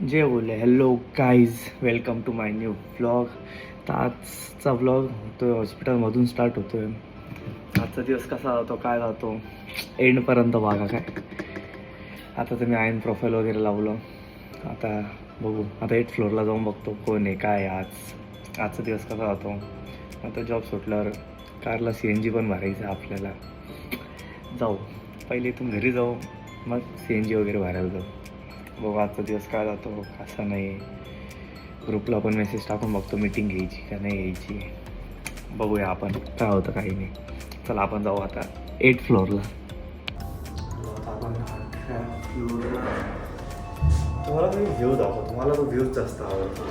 जे बोलले hello guys, welcome to my new vlog. तर आजचा व्लॉग होतो आहे हॉस्पिटलमधून स्टार्ट होतो आहे. आजचा दिवस कसा जातो काय जातो एंडपर्यंत बघा काय. आता तर मी आयन प्रोफाईल वगैरे लावलं. आता बघू, आता 8th फ्लोअरला जाऊन बघतो कोण आहे काय आजचा दिवस कसा जातो. आता जॉब सुटल्यावर कारला CNG पण भरायचं आपल्याला. जाऊ पहिले इथून घरी जाऊ, मग CNG वगैरे भरायला जाऊ. बघू आजचा दिवस काय जातो कसा नाही. ग्रुपला पण मेसेज टाकून बघतो मीटिंग घ्यायची का नाही घ्यायची. बघूया आपण काय होतं काही नाही. चला आपण जाऊ आता 8th फ्लोअरला. आपण 8th फ्लोअरला तुम्हाला तुम्ही व्ह्यू दाखवतो. तुम्हाला तो व्ह्यूच जास्त आवडतो.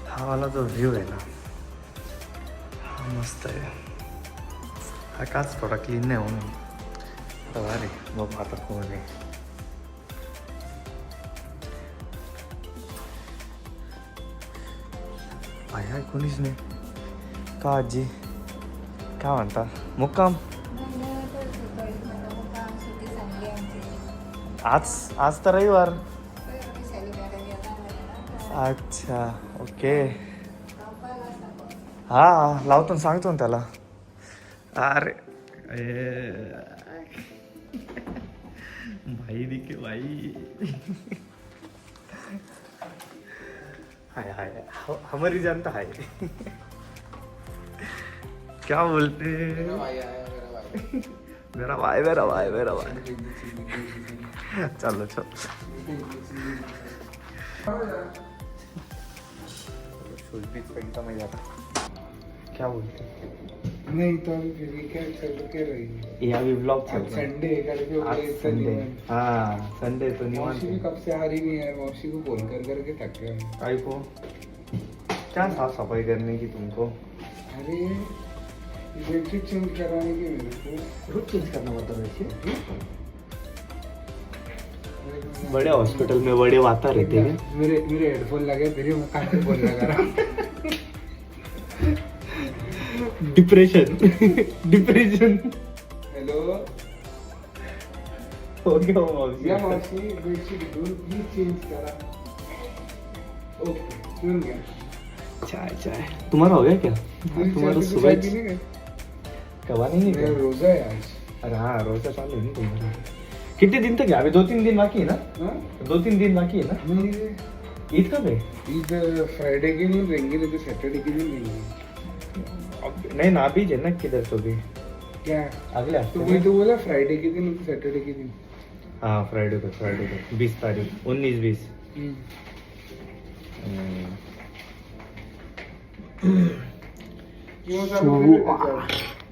हा वाला जो व्ह्यू आहे ना हा मस्त आहे. हा काच थोडा क्लीन नाही म्हणून. अरे बघ आता कोण आहे. आहे कोणीच नाही का. आजी काय म्हणता मुक्काम आज तर रविवार. अच्छा ओके. हा लावतो ना, सांगतो ना त्याला. अरे भाई दिखे भाई. हाय हाय हमारी जानता है. क्या बोलते मेरा भाई मेरा भाई मेरा भाई. चलो चलो क्या बोलते नहीं तो अभी फिर क्या चल के रही ये अभी व्लॉग चल आज रहा है. संडे करके आज संडे. हाँ संडे तो नहीं मौसी भी मानते. कब से आ रही नहीं है. मौसी को फोन कर करके थक गए हम. आई को क्या साफ सफाई करने की तुमको. अरे बेडशीट चेंज कराने की मेरे को. रोज चेंज करना पड़ता है वैसे. बड़े हॉस्पिटल में बड़े वाता रहते हैं. मेरे मेरे हेडफोन लगे फिर मैं काटे बोल लगा रहा. डिप्रेशन डिप्रेशन हेलो हो गया या मौसी. मौसी बेडशीट धुल प्लीज चेंज करा. ओके सुन गया. चाय चाय तुम्हारा हो गया क्या. तुम्हारा सुबह कब नहीं मेरा है. रोजा है आज. अरे हाँ रोजा चालू है ना तुम्हारा. कितने दिन तक है अभी. 2-3 दिन बाकी है ना. हाँ 2-3 दिन बाकी है ना. मेरे ईद कब है. ईद फ्राइडे के दिन रहेंगे नहीं तो सैटरडे के दिन रहेंगे. नहीं ना बीज है ना किधर तो भी क्या अगले तो हफ्ते वही तो बोला फ्राइडे के दिन तो सैटरडे के दिन. हाँ फ्राइडे को 20 तारीख 19-20. क्यों सब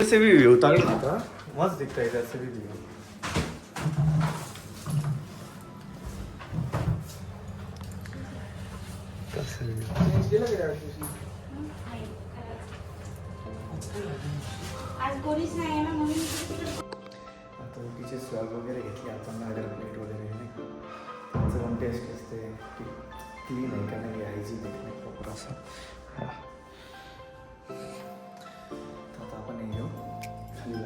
ऐसे भी व्यू तगड़ा था. मस्त दिखता है इधर से भी व्यू. आज कोणीच नाही आहे ना म्हणून आता तिचे स्वॅग वगैरे घेतले आपण. ऑर्डर प्लेट वगैरे नाही त्याचं पण टेस्ट असते की क्लीन आहे का नाही. हायजीन आहे नाही प्रॉपर असं. आता आपण येऊ खाली.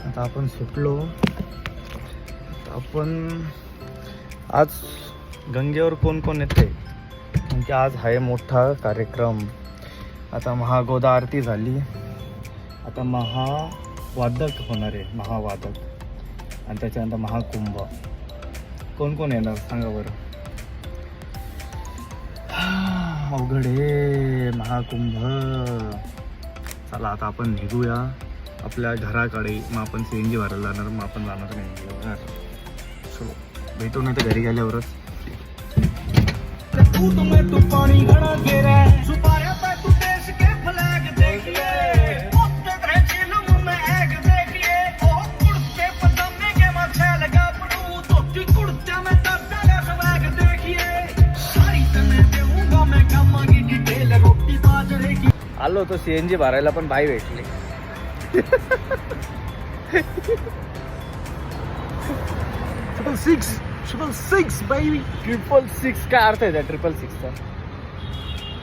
आता आपण सुटलो. आपण आज गंगेवर कोण कोण येते म्हणजे आज आहे मोठा कार्यक्रम. आता महागोदा आरती झाली. आता महावादक होणार आहे. महावादक आणि त्याच्यानंतर महाकुंभ. कोण कोण येणार सांगा बरं. अवघड आहे महाकुंभ. चला आता आपण निघूया आपल्या घराकडे. मग आपण CNG भरायला जाणार. मग आपण जाणार नाही. चलो भेटू नाही तर घरी गेल्यावरच. आलो तो CNG भरायला पण भाई भेटले. 666 बाई. 666 काय अर्थ आहे त्या 666चा.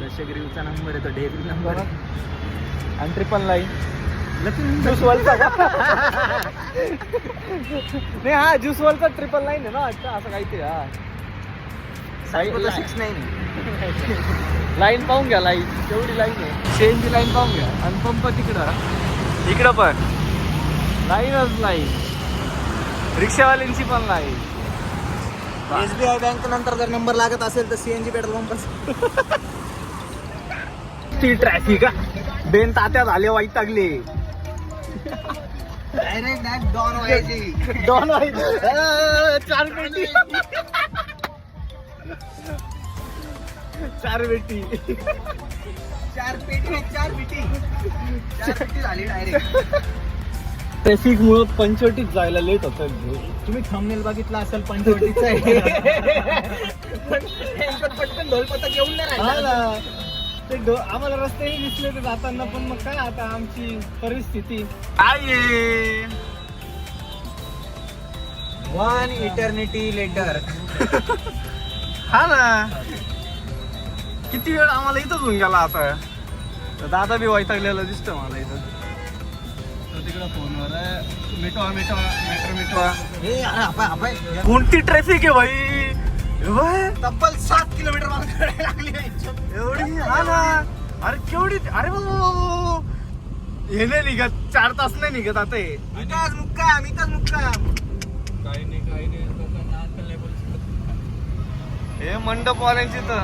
दशग्रीवचा नंबर आहे तो. डेअरी नंबर आणि 999 ज्यूस वालचा का. नाही हा ज्यूस वरचा 999 आहे ना वाटतं असं काहीतरी. हा लाईन पाहून घ्या, लाईन तेवढी लाईन आहे, शेनची लाईन पाहून घ्या. आणि पंप इकडं पण लाईनच लाईन, रिक्षावाल्यांची पण लाईन. SBI बँक नंतर जर नंबर लागत असेल तर CNG पेट्रोल पंप. ती ट्रॅफिक बेन तात्या झाले वैतागले. डायरेक्ट डॉन व्हायची. डॉन चार पेटी, 4 पेटी, 4 पेटी झाली डायरेक्ट. ट्रॅफिक मुळे पंचवटीत जायला लेट होत. तुम्ही थंबनेल बघितला असेल पंचवटीचं आहे. पटकन ढोलपथक येऊन नाही राहिला. ते आम्हाला रस्तेही दिसले ते जाताना, पण मग काय आता आमची परिस्थिती काय आहे. 1 इटर्निटी लेटर. हा ना, किती वेळ आम्हाला इथंच होऊन गेला. आता दादा बी वैतागलेला दिसतो मला इथं. तिकडं फोनवर मेट्रो. हे अरे कोणती ट्रॅफिक आहे भाई. तब्बल 7 किलोमीटर मागे लागली एवढी. हा ना, अरे केवढी. अरे बाबा हे नाही निघत, 4 तास नाही निघत आता. हे इथंच मुक्काम. काही नाही हे मंडपवाल्यांची तर.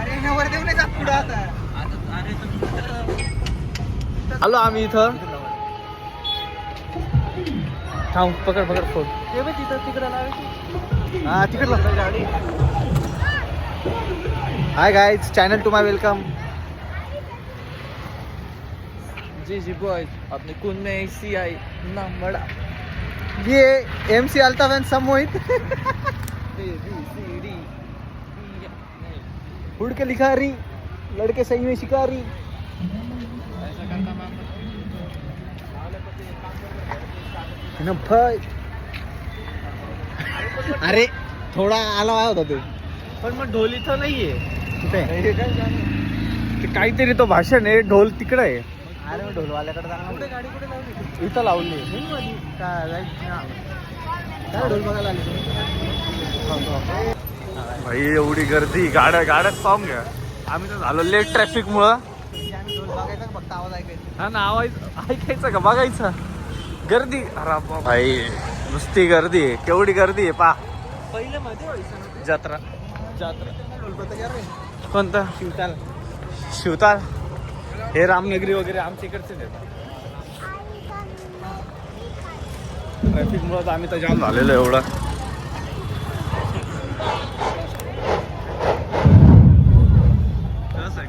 अरे नवर देऊ नाही जात पुढं आता. आलो आम्ही इथं. थांब, पकड फोन. हा तिकडला गाडी. Hi guys, channel to my welcome. जी बॉय, अपने कुन में ऐसी आई ना बड़ा. ये MC अल्ताफ एंड समोहित. उड़ के लिखा रही, लड़के सही में शिकारी. ना भाई, अरे थोडा आला होता ते. पण मग ढोल इथं नाहीये. कुठे ते काहीतरी तो भाषण आहे. ढोल तिकडे आहे. अरे मग ढोलवाल्याकडे जाणार. कुठे गाडी कुठे लावली? इथं लावली. काय ढोल बघायला आली भाई एवढी गर्दी, गाड्यात पाहून घ्या. आम्ही तर झालो लेट ट्रॅफिक मुळे. ढोल बघायचा फक्त आवाज ऐकायचा. हा ना, आवाज ऐकायचं का बघायचं. गर्दी, अरे भाई नुसती गर्दी आहे. केवढी गर्दी आहे पा. पहिलं मध्ये व्हायचं ना जत्रा ढोलपथक यार रे. कोणता. शिवताल. हे रामनगरी वगैरे आमच्या इकडचे ट्रॅफिक मुळे आम्ही तर जाम झालेलो एवढं.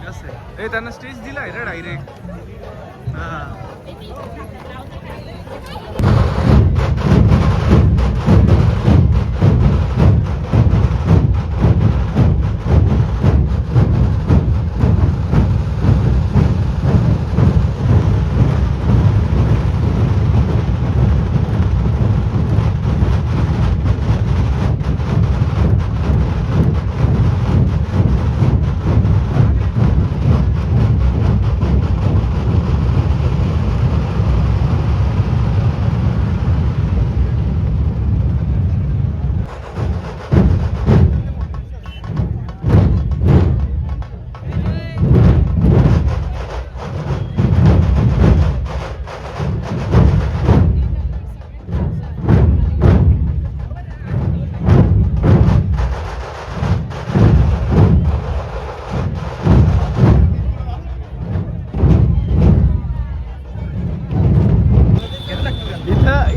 कसं आहे त्यांना स्टेज दिला आहे रे डायरेक्ट. हा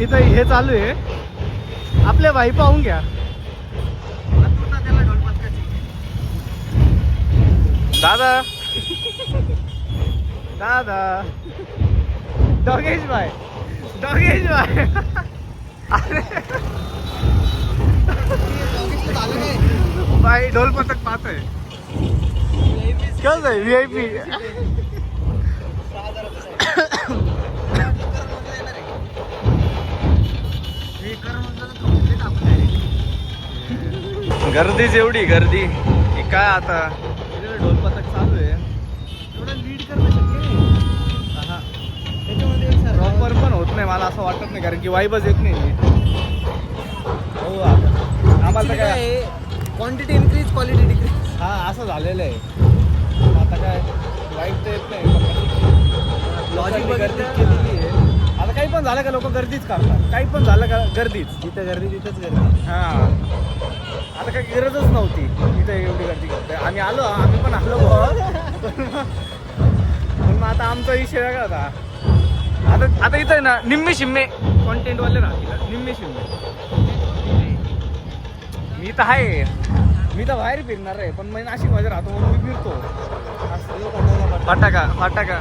इथं हे चालू आहे. आपल्या भाई पाहून घ्या. दादा डॉगेश भाई अरे भाई ढोल पथक पाहतोय. कसं आहे VIP. गर्दीच एवढी गर्दी की काय. आता ढोल पथक चालू आहे. एवढं लीड करणं शक्य नाही. प्रॉपर पण होत नाही मला असं वाटत नाही, कारण की वाईबच येत नाही. हो आता आम्हाला तर काय क्वांटिटी इन्क्रीज क्वालिटी डिक्रीज. हा असं झालेलं आहे. आता काय वाईट तर येत नाही. लॉजिक गर्दी बघितलं केलेली आहे. आता काही पण झालं का लोक गर्दीच करतात, काही पण झालं का गर्दीच. जिथं गर्दी तिथंच गर्दी. हा आता काही गरजच नव्हती इथं एवढी गर्दी करते. आम्ही पण आलो पण मग आता आमचा विषय वेगळा होता. आता इथं आहे ना निम्मे शिम्मे कॉन्टेंटवाले राहतील, निम्मे शिम्मे. मी तर आहे, मी तर बाहेर फिरणार आहे, पण मी नाशिकमध्ये राहतो म्हणून मी फिरतो. फटाका फटाका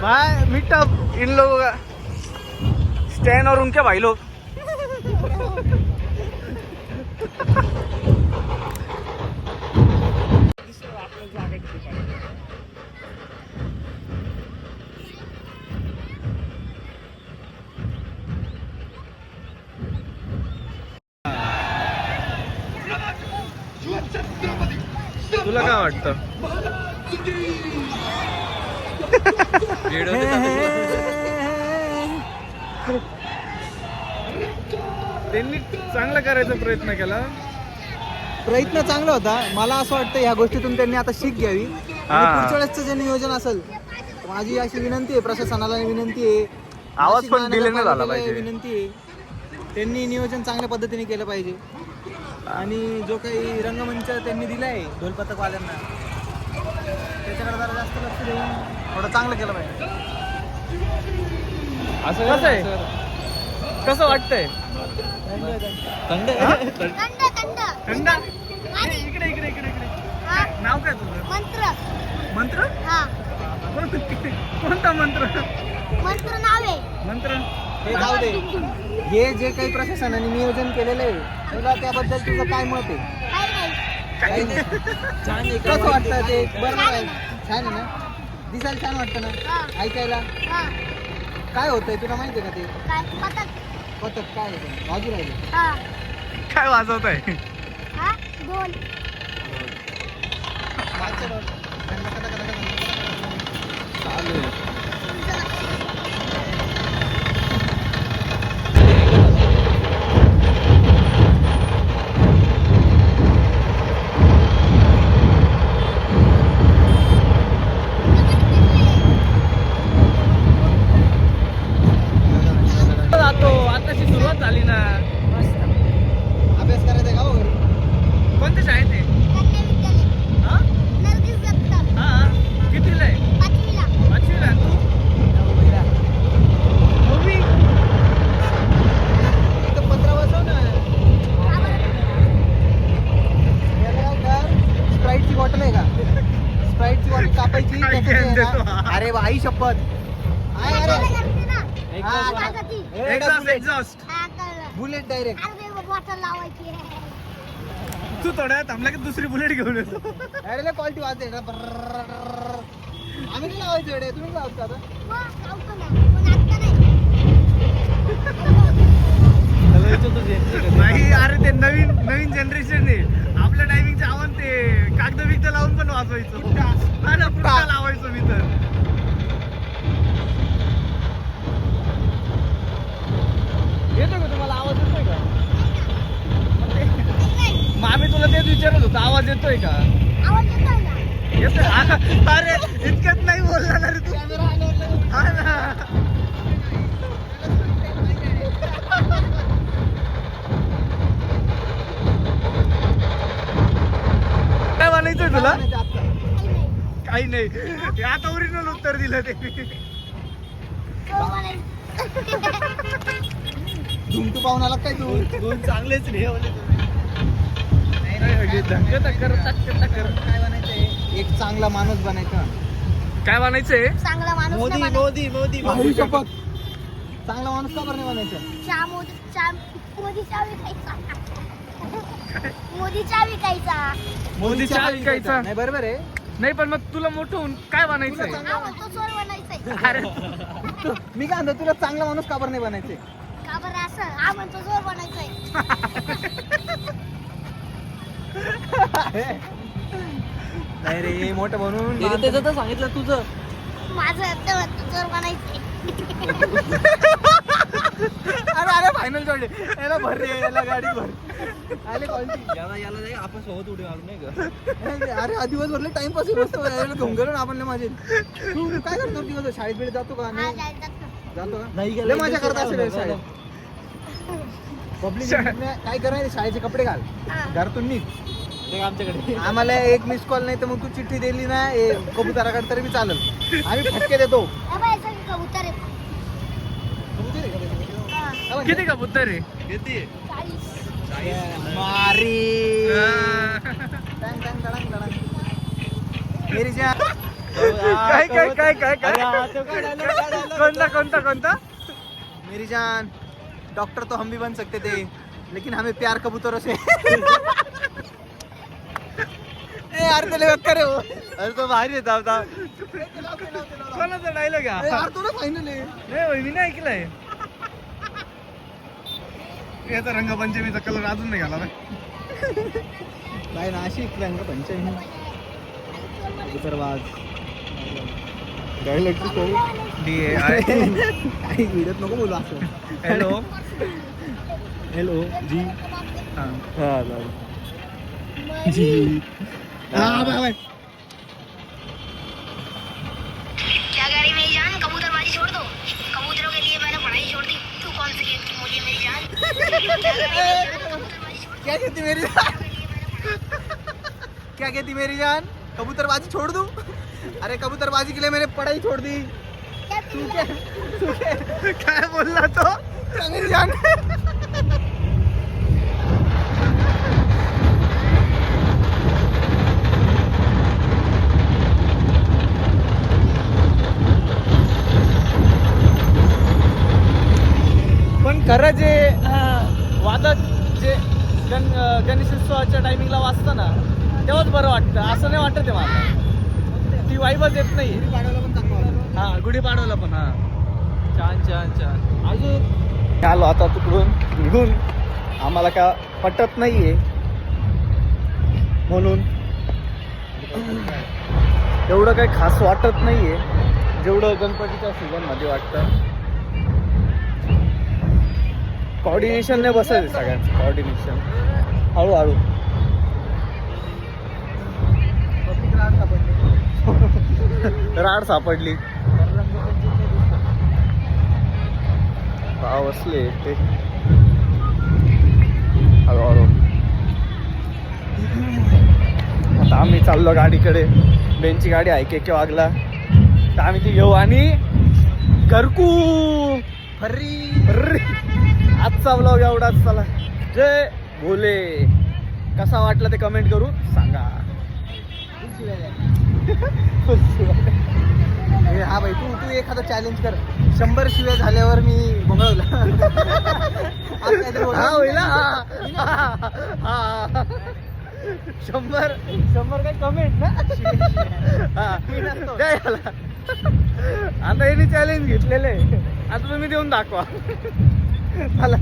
भाई मीटअप इन लोगों का, स्टैन और उनके भाई लोग. तुला काय वाटतं? त्यांनी चांगला करायचा प्रयत्न केला. प्रयत्न चांगला होता. मला असं वाटतं ह्या गोष्टीतून त्यांनी आता शिक घ्यावी. आणि हा. पुढच्या वेळेसचं जे नियोजन असेल, माझी अशी विनंती आहे, प्रशासनाला विनंती आहे, आवाज नाशिक पण delay नाही झाला महानगरपालिकेला पाहिजे. विनंती आहे, त्यांनी नियोजन चांगल्या पद्धतीने केलं पाहिजे. आणि जो काही रंगमंच त्यांनी दिलाय ढोलपथकवाल्यांना, त्याच्याकडे जरा जास्त लक्ष देऊन थोडं चांगलं केलं पाहिजे. असं कसं आहे, कसं वाटतंय? थंड हा? थंड थंड थंड इकडे इकडे इकडे इकडे. हा नाव काय तुझं? मंत्र मंत्र? हा कोणता मंत्र? मंत्र नाव आहे मंत्र हे जाऊ दे. हे जे काही प्रशासनाने नियोजन केलेलं आहे, तुला त्याबद्दल तुझं काय मत आहे? काय नाही काही नाही. छान आहे. कसं वाटतं ते? बरोबर आहे. छान आहे ना? दिसायला छान वाटतं ना? हा ऐकायला हा काय होतंय तुला माहिती आहे का ते? काय पतक पथक काय होतं? बाजू राहिले. हा काय वाजवत आहे? हा ढोल चालू आहे. तुमचं लक्ष जातो आताची सुरुवात झाली ना. अभ्यास करायचा आहे का हो घरी? कोणत्या शाळेत आहे? कन्या विद्यालय हा? नरगिस दत्त हा कितीला आहे? 5वीला 5वीला आहे. तू? नववी? इथं 15 बसव ना. का बरं? याला काय कर, स्प्राईटची बॉटल आहे का? स्प्राईटची बॉटल कापायची, काय त्याच्यात आहे देतो ना. हा? अरे आई शपथ. आहे काय अरे करते ना हा, काय करते? Exhaust exhaust. हा कळलं बुलेट डायरेक्ट. अरे बॉटल लावायची आहे. तू थोड्या वेळ थांबला की दुसरी बुलेट घेऊन येतो. अरे क्वालिटी वाजते ना. आम्ही नाही लावायचो एवढे, तुम्ही लावत का आता? मग लावतो ना पण आता नाही नाही अरे ते नवीन नवीन जनरेशन आहे. आपल्या टायमिंगच्या आव्हान ते कागद बिगद लावून पण वाजवायचो. हा ना पुढचा लावायचो मी तर. येतो का तुम्हाला आवाज येतोय का? मग आम्ही तुला तेच विचारत होतो, आवाज येतोय का? आवाज येतोय ना येतोय. अरे इतक्यात नाही बोलला ना रे तू. हा ना. काय म्हणायचंय तुला? काही नाही. हे आता ओरिजिनल उत्तर दिलं ते. झुमटू पाहून आला काय तू? दोन चांगलेच नाही काय बनायचंय? एक चांगला माणूस बनायचा. काय म्हणायचंय? चांगला माणूस मोदी नाही बनायचा. मोदी मोदी मोदी शपथ. चांगला माणूस का बरं नाही बनायचं? मोदीचा विकायचा मोदीचा विकायचा मोदीचा विकायचा नाही बरोबर आहे. नाही, पण मग तुला मोठं होऊन काय बनायचंय? तुला हा म्हणतो चोर बनायचंय अरे मी काय म्हणतो, तुला चांगला माणूस का बरं नाही बनायचे? का बरं असं हा म्हणतो चोर बनायचंय नाही रे मोठं बनवून त्याचं तर सांगितलं तुझं. माझं चोर बनायचंय. अरे अरे फायनल जोडले याला भर रे याला गाडी भर आले क्वालिटी याला आपण सोबत उडी मारू नाही का? अरे हा दिवस भरले टाइमपास मस्त यायला घेऊन गेलो ना आपण लय माझे तू काय करतो दिवस शाळेत बिळेत जातो का हा, नाही जायचं ना. जातो का नाही गेलं लय मजा करत असेल रे शाळेत पब्लिक काय करायचं शाळेचे कपडे घाल हा. घरातून निघ आमच्याकडे आम्हाला एक मिस कॉल नाही तर मग तू चिठ्ठी दिली ना कबुतराकडे तरी बी चालेल आम्ही फटके देतो ए बाई, सगळे कबूतर आहेत. हा, किती कबूतर आहे? किती? 40. मारी टंग, टंग, टंग, टंग. मेरी जान काय काय काय काय काय कोणता मेरी जान डॉक्टर तो हम भी बन सकते थे लेकिन हमें प्यार कबूतरों से ए यार तेरे वक्कर है वो अरे तो भारी येत होता. कोणाचा डायलॉग ए, यार तो ना फायनल आहे नाही मी नाही ऐकलंय. याचा रंगपंचमीचा कलर अजून नाही घाला काय नाशिक रंग पंचमी कबूतरबाज डायलॉग काही व्हिडिओत नको बोलू असं हॅलो. हॅलो जी हा जी हाँ भाई क्या कह रही मेरी जान? कबूतरबाजी छोड़ दो. कबूतरों के लिए मैंने पढ़ाई छोड़ दी. तू कौन सी गेम की मुझे मेरी जान? क्या कहती मेरी जान क्या कहती मेरी जान कबूतरबाजी छोड़ दूं अरे कबूतरबाजी के लिए मैंने पढ़ाई छोड़ दी तू क्या काय बोलला तो? क्या मेरी जान पण खरं जे वादक जे गणेशोत्सवाच्या टायमिंगला वाजतं ना तेव्हाच बरं वाटतं. असं नाही वाटत आहे मला. ती वाईबच येत नाही. पाडवला पण चांगला हा गुढीपाडवला पण. हा छान छान छान. अजून आलो आता तिकडून निघून. आम्हाला का पटत नाहीये म्हणून एवढं काही खास वाटत नाहीये जेवढं गणपतीच्या सीझन मध्ये वाटतं. कॉर्डिनेशन नाही बसायचं सगळ्यांचं. कॉर्डिनेशन हळूहळू. पब्लिक राड सापडली राड सापडली. भाव असले ते हळूहळू. आता आम्ही चाललो गाडीकडे. बेंची गाडी ऐके की वागला तर आम्ही ती घेऊ आणि घरकू. फर्री आजचा ब्लॉग एवढाच. चला जय भोले. कसा वाटला ते कमेंट करून सांगा. हा भाई तू एखादा चॅलेंज कर 100 शिव्या झाल्यावर मी बघवलं हा होईल हा. 100 काय कमेंट ना. हा. काय झालं? आता यांनी चॅलेंज घेतलेलं आहे. आता तुम्ही देऊन दाखवा. मला